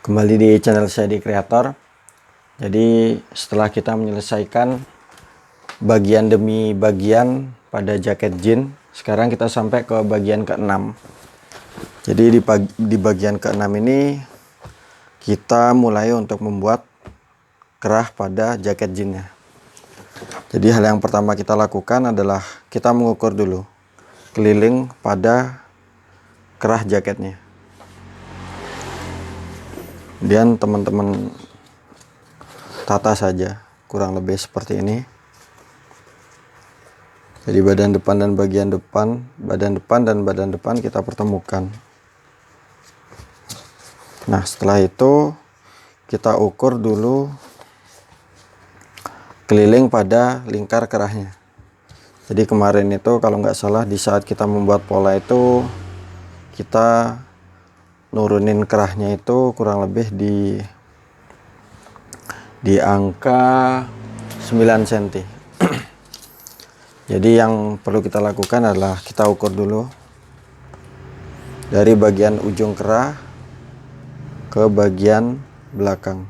Kembali di channel saya di Kreator. Jadi setelah kita menyelesaikan bagian demi bagian pada jaket jeans, sekarang kita sampai ke bagian ke-6. Jadi di bagian ke-6 ini kita mulai untuk membuat kerah pada jaket jeansnya. Jadi hal yang pertama kita lakukan adalah kita mengukur dulu keliling pada kerah jaketnya. Kemudian teman-teman tata saja kurang lebih seperti ini. Jadi badan depan dan bagian depan, badan depan dan badan depan kita pertemukan. Nah, setelah itu kita ukur dulu keliling pada lingkar kerahnya. Jadi kemarin itu kalau nggak salah di saat kita membuat pola itu kita nurunin kerahnya itu kurang lebih di angka 9 cm. Jadi yang perlu kita lakukan adalah kita ukur dulu dari bagian ujung kerah ke bagian belakang.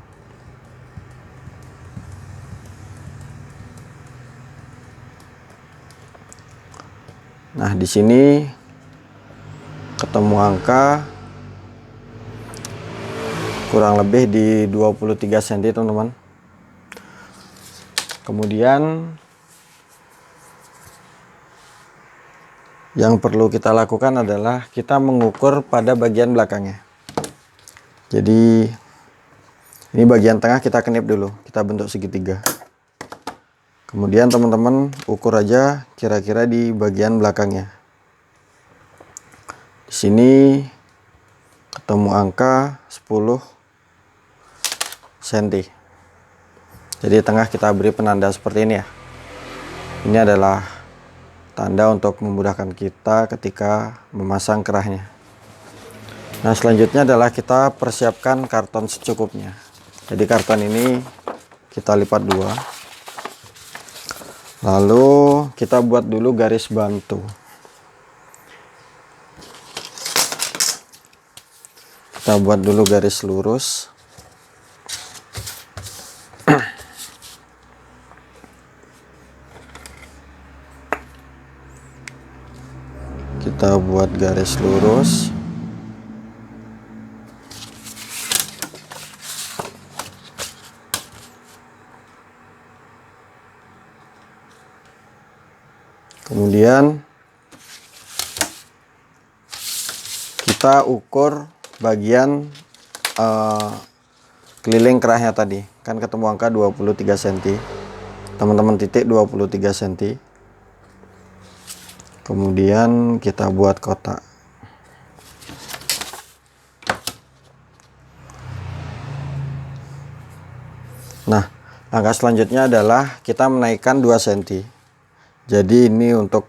Nah, di sini ketemu angka kurang lebih di 23 cm, teman-teman. Kemudian yang perlu kita lakukan adalah kita mengukur pada bagian belakangnya. Jadi ini bagian tengah kita knip dulu, kita bentuk segitiga. Kemudian teman-teman ukur aja kira-kira di bagian belakangnya. Di sini ketemu angka 10 cm. Jadi tengah kita beri penanda seperti ini ya. Ini adalah tanda untuk memudahkan kita ketika memasang kerahnya. Nah, selanjutnya adalah kita persiapkan karton secukupnya. Jadi karton ini kita lipat dua. Lalu kita buat dulu garis bantu. Kita buat dulu garis lurus. Kita buat garis lurus. Kemudian kita ukur bagian keliling kerahnya tadi. Kan ketemu angka 23 cm. Teman-teman titik 23 cm. Kemudian kita buat kotak. Nah, langkah selanjutnya adalah kita menaikkan 2 cm. Jadi ini untuk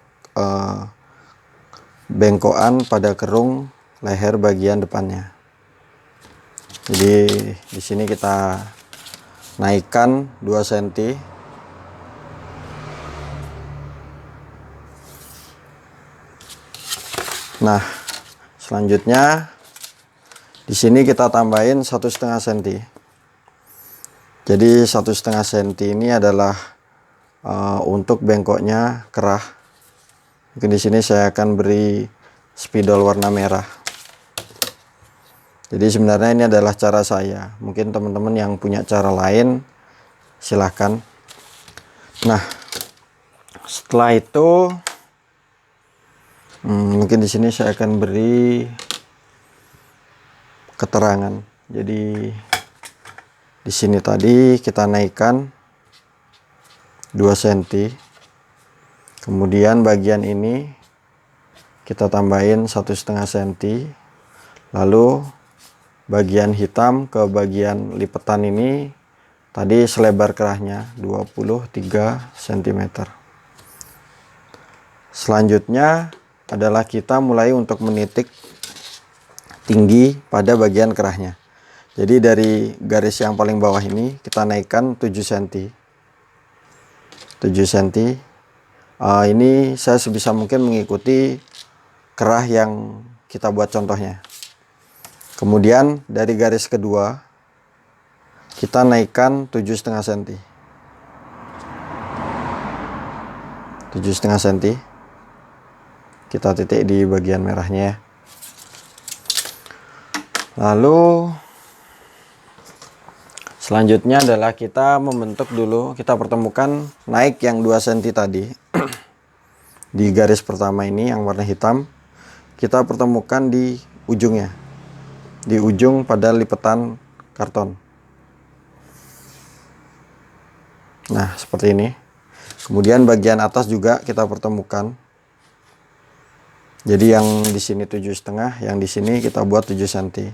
bengkokan pada kerung leher bagian depannya. Jadi di sini kita naikkan 2 cm. Nah, selanjutnya di sini kita tambahin 1,5 cm. Jadi 1,5 cm ini adalah untuk bengkoknya kerah. Mungkin di sini saya akan beri spidol warna merah. Jadi sebenarnya ini adalah cara saya. Mungkin teman-teman yang punya cara lain silahkan. Nah, setelah itu mungkin di sini saya akan beri keterangan. Jadi di sini tadi kita naikkan 2 cm. Kemudian bagian ini kita tambahin 1,5 cm. Lalu bagian hitam ke bagian lipetan ini tadi selebar kerahnya 23 cm. Selanjutnya adalah kita mulai untuk menitik tinggi pada bagian kerahnya. Jadi dari garis yang paling bawah ini kita naikkan 7 cm. 7 cm. Ini saya sebisa mungkin mengikuti kerah yang kita buat contohnya. Kemudian dari garis kedua kita naikkan 7,5 cm. 7,5 cm. Kita titik di bagian merahnya ya. Lalu selanjutnya adalah kita membentuk dulu, kita pertemukan naik yang 2 cm tadi di garis pertama ini yang warna hitam, kita pertemukan di ujungnya, di ujung pada lipatan karton. Nah, seperti ini. Kemudian bagian atas juga kita pertemukan. Jadi yang di sini 7,5, yang di sini kita buat 7 cm.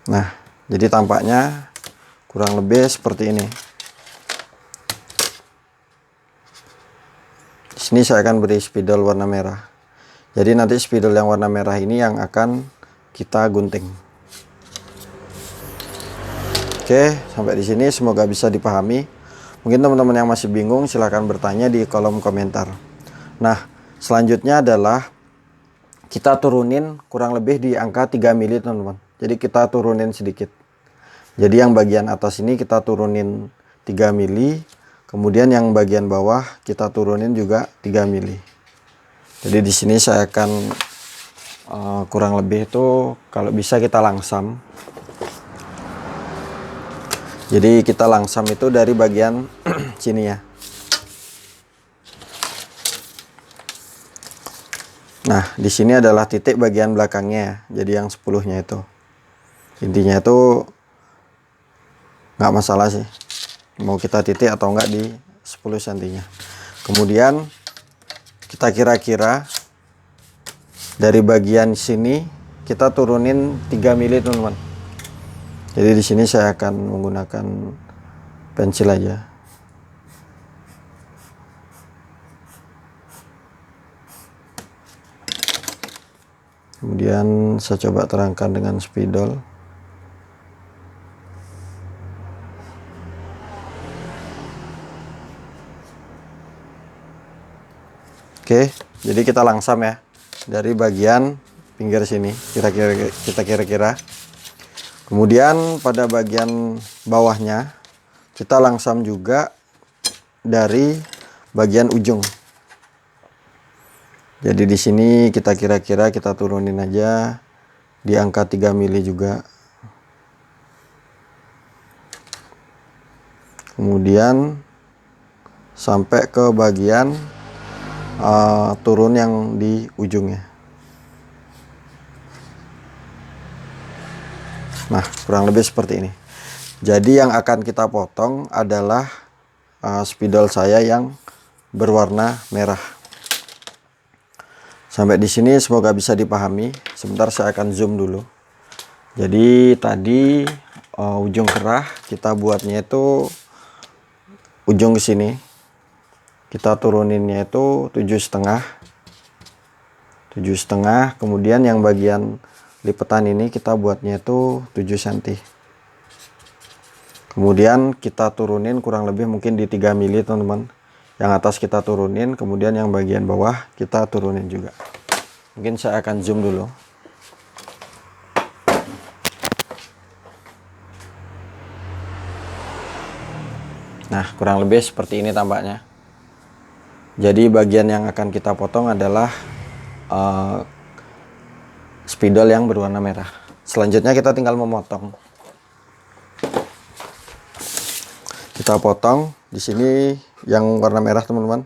Nah, jadi tampaknya kurang lebih seperti ini. Di sini saya akan beri spidol warna merah. Jadi nanti spidol yang warna merah ini yang akan kita gunting. Oke, sampai di sini semoga bisa dipahami. Mungkin teman-teman yang masih bingung silahkan bertanya di kolom komentar. Nah, selanjutnya adalah kita turunin kurang lebih di angka 3 mili teman-teman. Jadi kita turunin sedikit. Jadi yang bagian atas ini kita turunin 3 mili. Kemudian yang bagian bawah kita turunin juga 3 mili. Jadi di sini saya akan kurang lebih itu kalau bisa kita langsam. Jadi kita langsam itu dari bagian sini ya. Nah, di sini adalah titik bagian belakangnya ya. Jadi yang 10-nya itu. Intinya itu nggak masalah sih. Mau kita titik atau enggak di 10 cm-nya. Kemudian kita kira-kira dari bagian sini kita turunin 3 mili teman-teman. Jadi di sini saya akan menggunakan pensil aja. Kemudian saya coba terangkan dengan spidol. Oke, jadi kita langsam ya dari bagian pinggir sini, kira-kira. Kemudian pada bagian bawahnya kita langsam juga dari bagian ujung. Jadi di sini kita kira-kira kita turunin aja di angka 3 mili juga. Kemudian sampai ke bagian turun yang di ujungnya. Nah, kurang lebih seperti ini. Jadi yang akan kita potong adalah spidol saya yang berwarna merah. Sampai di sini semoga bisa dipahami. Sebentar saya akan zoom dulu. Jadi tadi ujung kerah kita buatnya itu ujung ke sini. Kita turuninnya itu 7,5. Kemudian yang bagian lipatan ini kita buatnya itu 7 cm. Kemudian kita turunin kurang lebih mungkin di 3 mili teman-teman. Yang atas kita turunin, kemudian yang bagian bawah kita turunin juga. Mungkin saya akan zoom dulu. Nah, kurang lebih seperti ini tampaknya. Jadi bagian yang akan kita potong adalah spidol yang berwarna merah. Selanjutnya kita tinggal memotong. Kita potong di sini yang warna merah teman-teman.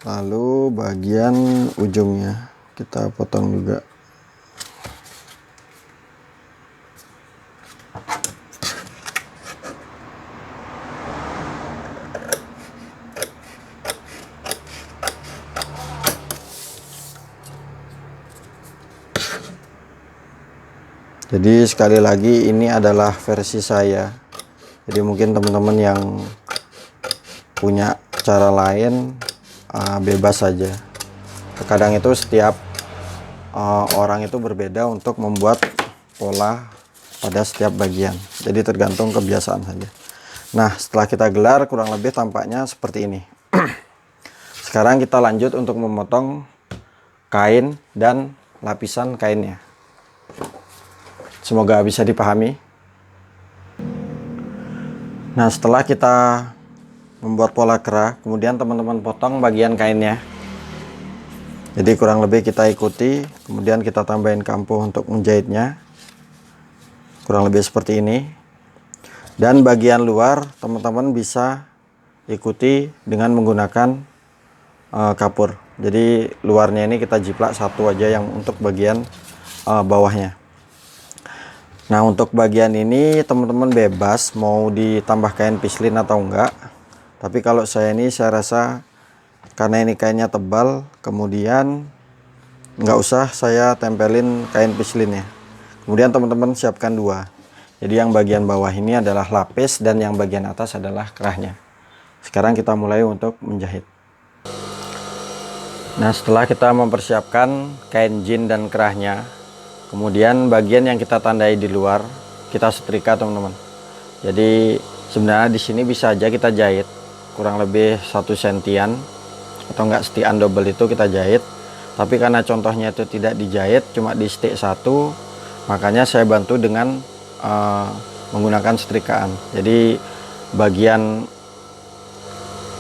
Lalu bagian ujungnya kita potong juga. Jadi sekali lagi ini adalah versi saya Jadi mungkin teman-teman yang punya cara lain bebas saja. Terkadang itu setiap orang itu berbeda untuk membuat pola pada setiap bagian. Jadi tergantung kebiasaan saja. Nah, setelah kita gelar kurang lebih tampaknya seperti ini. Sekarang kita lanjut untuk memotong kain dan lapisan kainnya. Semoga bisa dipahami. Nah, setelah kita membuat pola kerah, kemudian teman-teman potong bagian kainnya. Jadi kurang lebih kita ikuti, kemudian kita tambahin kampuh untuk menjahitnya. Kurang lebih seperti ini. Dan bagian luar teman-teman bisa ikuti dengan menggunakan kapur. Jadi luarnya ini kita jiplak satu aja yang untuk bagian bawahnya. Nah, untuk bagian ini teman-teman bebas mau ditambah kain pislin atau enggak. Tapi kalau saya rasa karena ini kainnya tebal, kemudian nggak usah saya tempelin kain pislinnya. Kemudian teman-teman siapkan dua. Jadi yang bagian bawah ini adalah lapis dan yang bagian atas adalah kerahnya. Sekarang kita mulai untuk menjahit. Nah, setelah kita mempersiapkan kain jin dan kerahnya, kemudian bagian yang kita tandai di luar kita setrika, teman-teman. Jadi sebenarnya di sini bisa aja kita jahit kurang lebih 1 sentian atau enggak, setikan double itu kita jahit. Tapi karena contohnya itu tidak dijahit, cuma di stick 1, makanya saya bantu dengan menggunakan setrikaan. Jadi bagian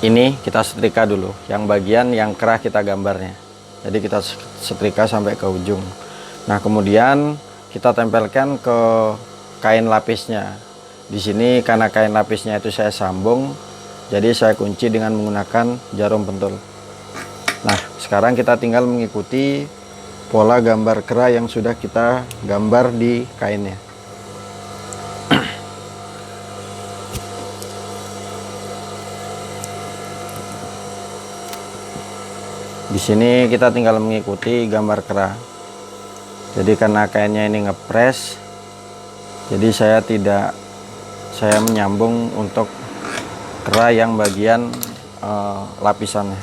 ini kita setrika dulu, yang bagian yang kerah kita gambarnya. Jadi kita setrika sampai ke ujung. Nah, kemudian kita tempelkan ke kain lapisnya. Di sini karena kain lapisnya itu saya sambung, jadi saya kunci dengan menggunakan jarum pentul. Nah, sekarang kita tinggal mengikuti pola gambar kerah yang sudah kita gambar di kainnya. Di sini kita tinggal mengikuti gambar kerah. Jadi karena kainnya ini ngepres, jadi saya menyambung untuk kerah yang bagian lapisannya.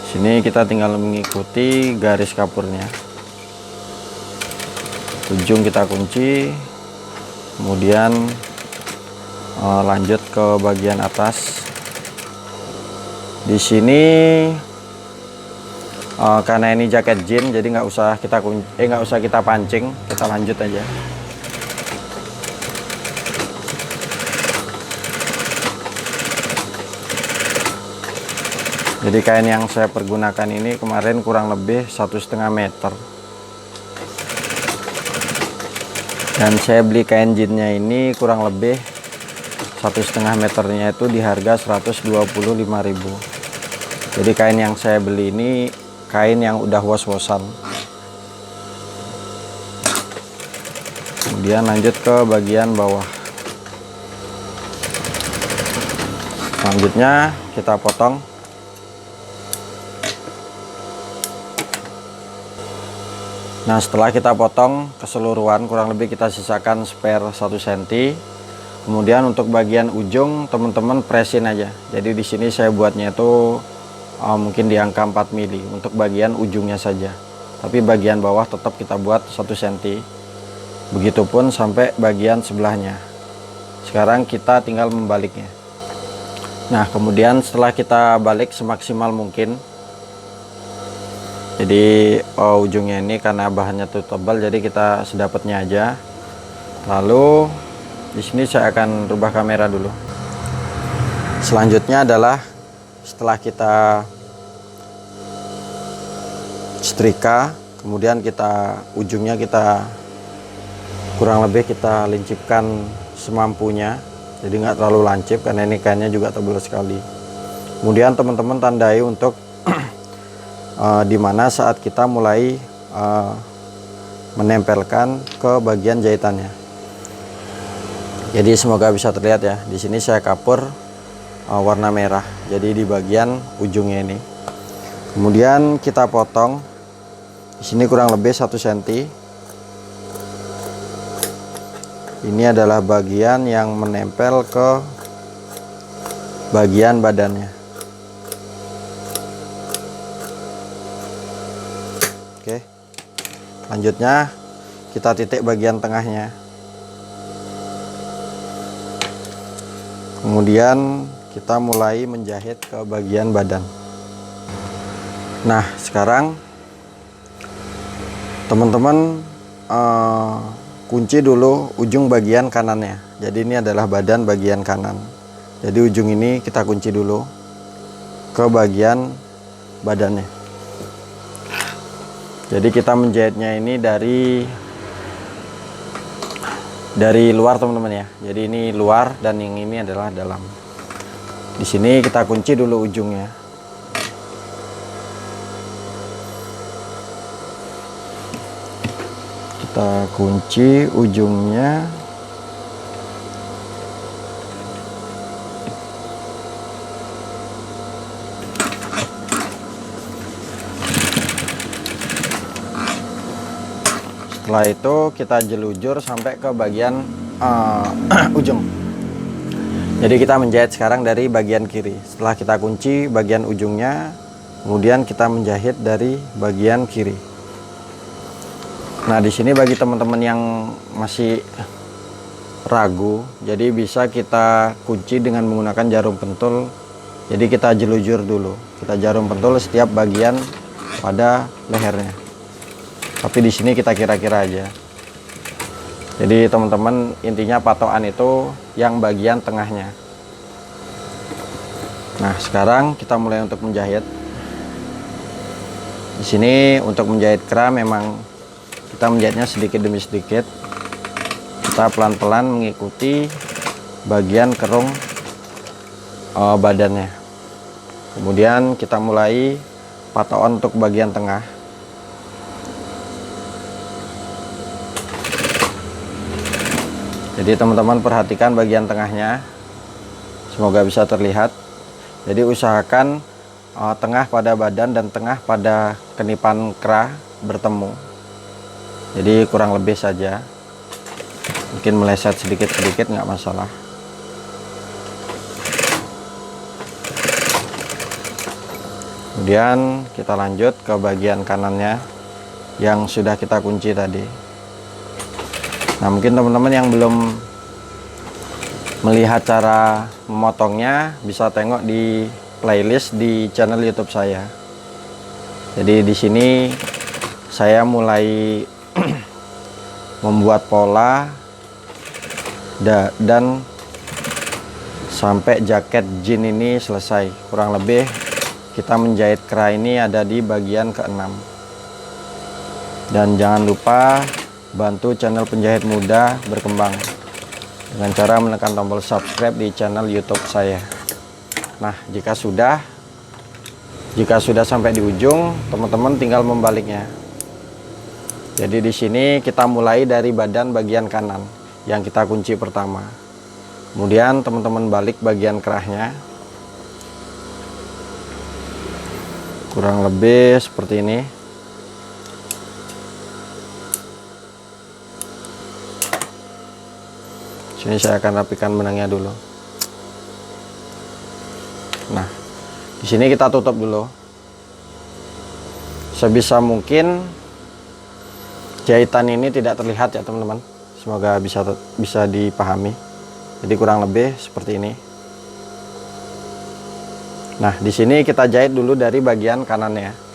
Sini kita tinggal mengikuti garis kapurnya. Ujung kita kunci, kemudian lanjut ke bagian atas. Di sini karena ini jaket jin, jadi nggak usah kita pancing, kita lanjut aja. Jadi kain yang saya pergunakan ini kemarin kurang lebih 1,5 meter. Dan saya beli kain jinnya ini kurang lebih 1,5 meternya itu di harga 125.000. Jadi kain yang saya beli ini kain yang udah was-wasan. Kemudian lanjut ke bagian bawah. Selanjutnya kita potong. Nah, setelah kita potong keseluruhan, kurang lebih kita sisakan spare 1 cm. Kemudian untuk bagian ujung teman-teman presin aja. Jadi di sini saya buatnya itu mungkin di angka 4 mili untuk bagian ujungnya saja. Tapi bagian bawah tetap kita buat 1 cm. Begitupun sampai bagian sebelahnya. Sekarang kita tinggal membaliknya. Nah, kemudian setelah kita balik semaksimal mungkin. Jadi ujungnya ini karena bahannya tuh tebal, jadi kita sedapatnya aja. Lalu di sini saya akan rubah kamera dulu. Selanjutnya adalah setelah kita setrika, kemudian ujungnya kita kurang lebih kita lincipkan semampunya. Jadi nggak terlalu lancip karena ini kainnya juga tebal sekali. Kemudian teman-teman tandai untuk dimana saat kita mulai menempelkan ke bagian jahitannya. Jadi semoga bisa terlihat ya. Di sini saya kapur warna merah. Jadi di bagian ujungnya ini. Kemudian kita potong. Di sini kurang lebih 1 cm. Ini adalah bagian yang menempel ke bagian badannya. Oke, lanjutnya kita titik bagian tengahnya. Kemudian kita mulai menjahit ke bagian badan. Nah, sekarang teman-teman kunci dulu ujung bagian kanannya. Jadi ini adalah badan bagian kanan. Jadi ujung ini kita kunci dulu ke bagian badannya. Jadi kita menjahitnya ini dari luar teman-teman ya. Jadi ini luar dan yang ini adalah dalam. Di sini kita kunci dulu ujungnya. Kita kunci ujungnya. Setelah itu kita jelujur sampai ke bagian ujung. Jadi kita menjahit sekarang dari bagian kiri. Setelah kita kunci bagian ujungnya, kemudian kita menjahit dari bagian kiri. Nah, di sini bagi teman-teman yang masih ragu, jadi bisa kita kunci dengan menggunakan jarum pentul. Jadi kita jelujur dulu, kita jarum pentul setiap bagian pada lehernya. Tapi di sini kita kira-kira aja. Jadi teman-teman, intinya patokan itu yang bagian tengahnya. Nah, sekarang kita mulai untuk menjahit. Di sini untuk menjahit kera memang kita menjahitnya sedikit demi sedikit. Kita pelan-pelan mengikuti bagian kerung badannya. Kemudian kita mulai patokan untuk bagian tengah. Jadi teman-teman perhatikan bagian tengahnya, semoga bisa terlihat. Jadi usahakan tengah pada badan dan tengah pada kenipan kera bertemu. Jadi kurang lebih saja, mungkin meleset sedikit-sedikit nggak masalah. Kemudian kita lanjut ke bagian kanannya yang sudah kita kunci tadi. Nah, mungkin teman-teman yang belum melihat cara memotongnya bisa tengok di playlist di channel YouTube saya. Jadi di sini saya mulai membuat pola dan sampai jaket jin ini selesai. Kurang lebih kita menjahit kera ini ada di bagian ke-6. Dan jangan lupa bantu channel penjahit muda berkembang dengan cara menekan tombol subscribe di channel YouTube saya. Nah, jika sudah sampai di ujung, teman-teman tinggal membaliknya. Jadi di sini kita mulai dari badan bagian kanan yang kita kunci pertama. Kemudian teman-teman balik bagian kerahnya. Kurang lebih seperti ini. Sini saya akan rapikan benangnya dulu. Nah, di sini kita tutup dulu. Sebisa mungkin jahitan ini tidak terlihat ya teman-teman. Semoga bisa dipahami. Jadi kurang lebih seperti ini. Nah, di sini kita jahit dulu dari bagian kanannya.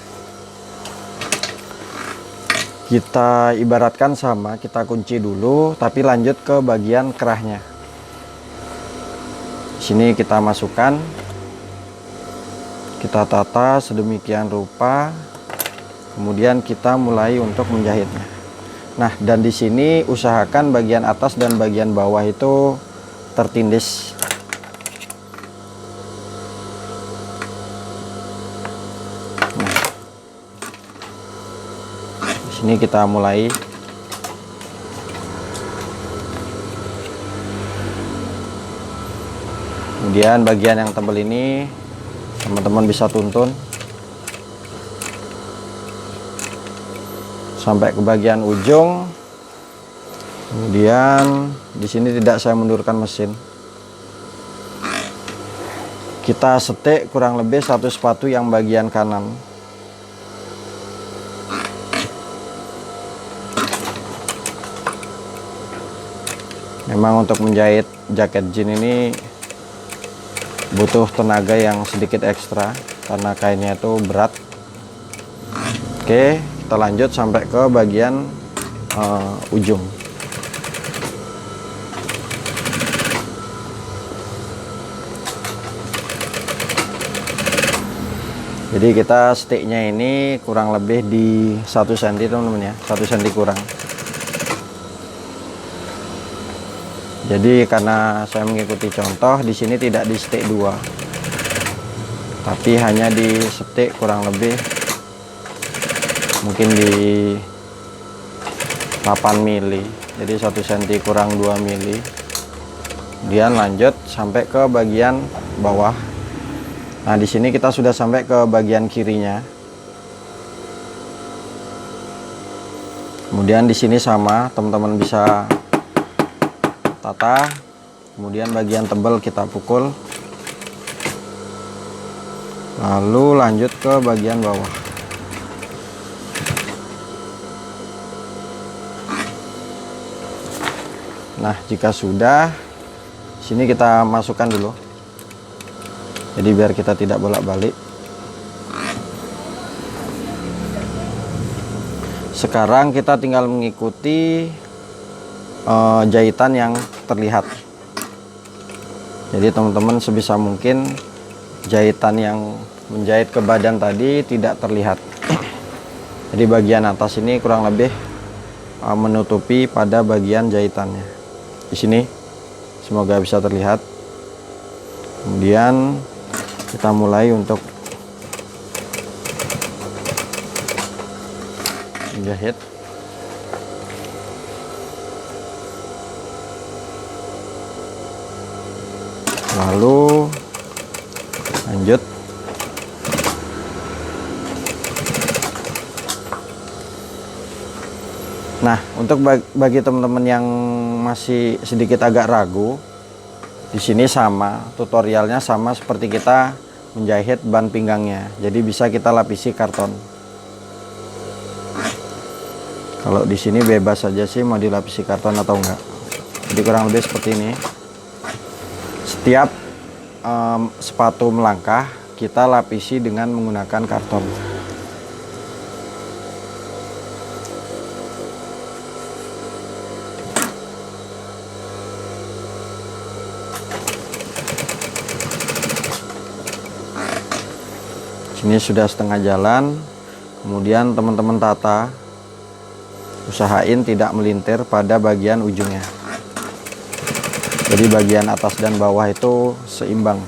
Kita ibaratkan sama, kita kunci dulu, tapi lanjut ke bagian kerahnya. Di sini kita masukkan, kita tata sedemikian rupa, kemudian kita mulai untuk menjahitnya. Nah, dan di sini usahakan bagian atas dan bagian bawah itu tertindis. Nah, di sini kita mulai. Kemudian bagian yang tebal ini teman-teman bisa tuntun sampai ke bagian ujung. Kemudian di sini tidak saya mundurkan mesin. Kita setik kurang lebih 1 sepatu yang bagian kanan. Memang untuk menjahit jaket jean ini butuh tenaga yang sedikit ekstra karena kainnya itu berat. Oke, kita lanjut sampai ke bagian ujung. Jadi kita sticknya ini kurang lebih di 1 cm teman-teman ya, 1 cm kurang. Jadi karena saya mengikuti contoh, di sini tidak di stick 2, tapi hanya di stick kurang lebih mungkin di 8 mili. Jadi 1 cm kurang 2 mili. Kemudian lanjut sampai ke bagian bawah. Nah, di sini kita sudah sampai ke bagian kirinya. Kemudian di sini sama, teman-teman bisa tata. Kemudian bagian tebal kita pukul. Lalu lanjut ke bagian bawah. Nah, jika sudah, sini kita masukkan dulu. Jadi biar kita tidak bolak-balik. Sekarang kita tinggal mengikuti jahitan yang terlihat. Jadi teman-teman sebisa mungkin jahitan yang menjahit ke badan tadi tidak terlihat. Jadi bagian atas ini kurang lebih menutupi pada bagian jahitannya. Di sini semoga bisa terlihat. Kemudian kita mulai untuk menjahit. Lalu lanjut. Nah, untuk bagi teman-teman yang masih sedikit agak ragu, di sini sama, tutorialnya sama seperti kita menjahit ban pinggangnya. Jadi bisa kita lapisi karton. Kalau di sini bebas saja sih mau dilapisi karton atau enggak. Jadi kurang lebih seperti ini. Setiap sepatu melangkah kita lapisi dengan menggunakan karton. Ini sudah setengah jalan. Kemudian teman-teman tata, usahain tidak melintir pada bagian ujungnya. Jadi bagian atas dan bawah itu seimbang.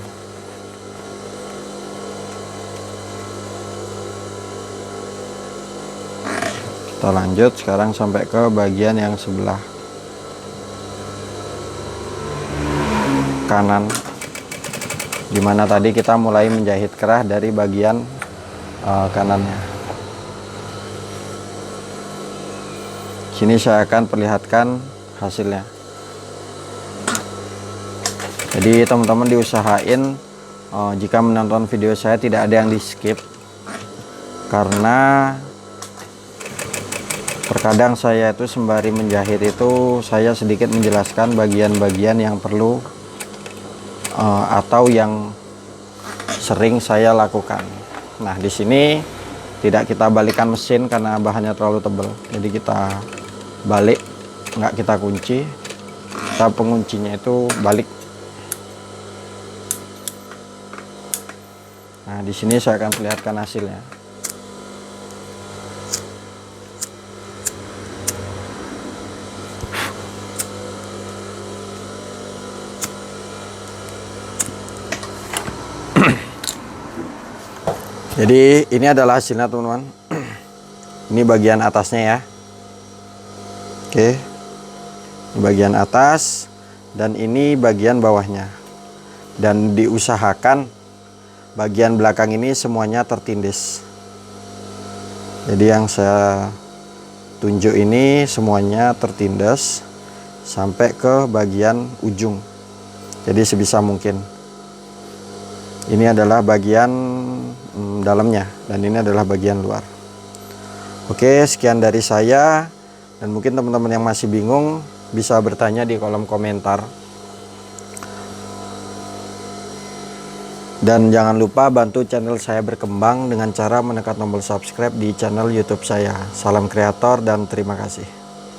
Kita lanjut sekarang sampai ke bagian yang sebelah kanan, dimana tadi kita mulai menjahit kerah dari bagian kanannya. Sini saya akan perlihatkan hasilnya. Jadi teman-teman diusahain jika menonton video saya tidak ada yang di skip, karena terkadang saya itu sembari menjahit itu saya sedikit menjelaskan bagian-bagian yang perlu atau yang sering saya lakukan. Nah, di sini tidak kita balikan mesin karena bahannya terlalu tebal. Jadi kita balik, nggak kita kunci. Kita penguncinya itu balik. Nah, di sini saya akan perlihatkan hasilnya. Jadi ini adalah hasilnya teman-teman. Ini bagian atasnya ya. Oke, ini bagian atas dan ini bagian bawahnya. Dan diusahakan bagian belakang ini semuanya tertindis. Jadi yang saya tunjuk ini semuanya tertindas. sampai ke bagian ujung. Jadi sebisa mungkin. Ini adalah bagian dalamnya dan ini adalah bagian luar. Oke, sekian dari saya, dan mungkin teman-teman yang masih bingung bisa bertanya di kolom komentar. Dan jangan lupa bantu channel saya berkembang dengan cara menekan tombol subscribe di channel YouTube saya. Salam kreator dan terima kasih.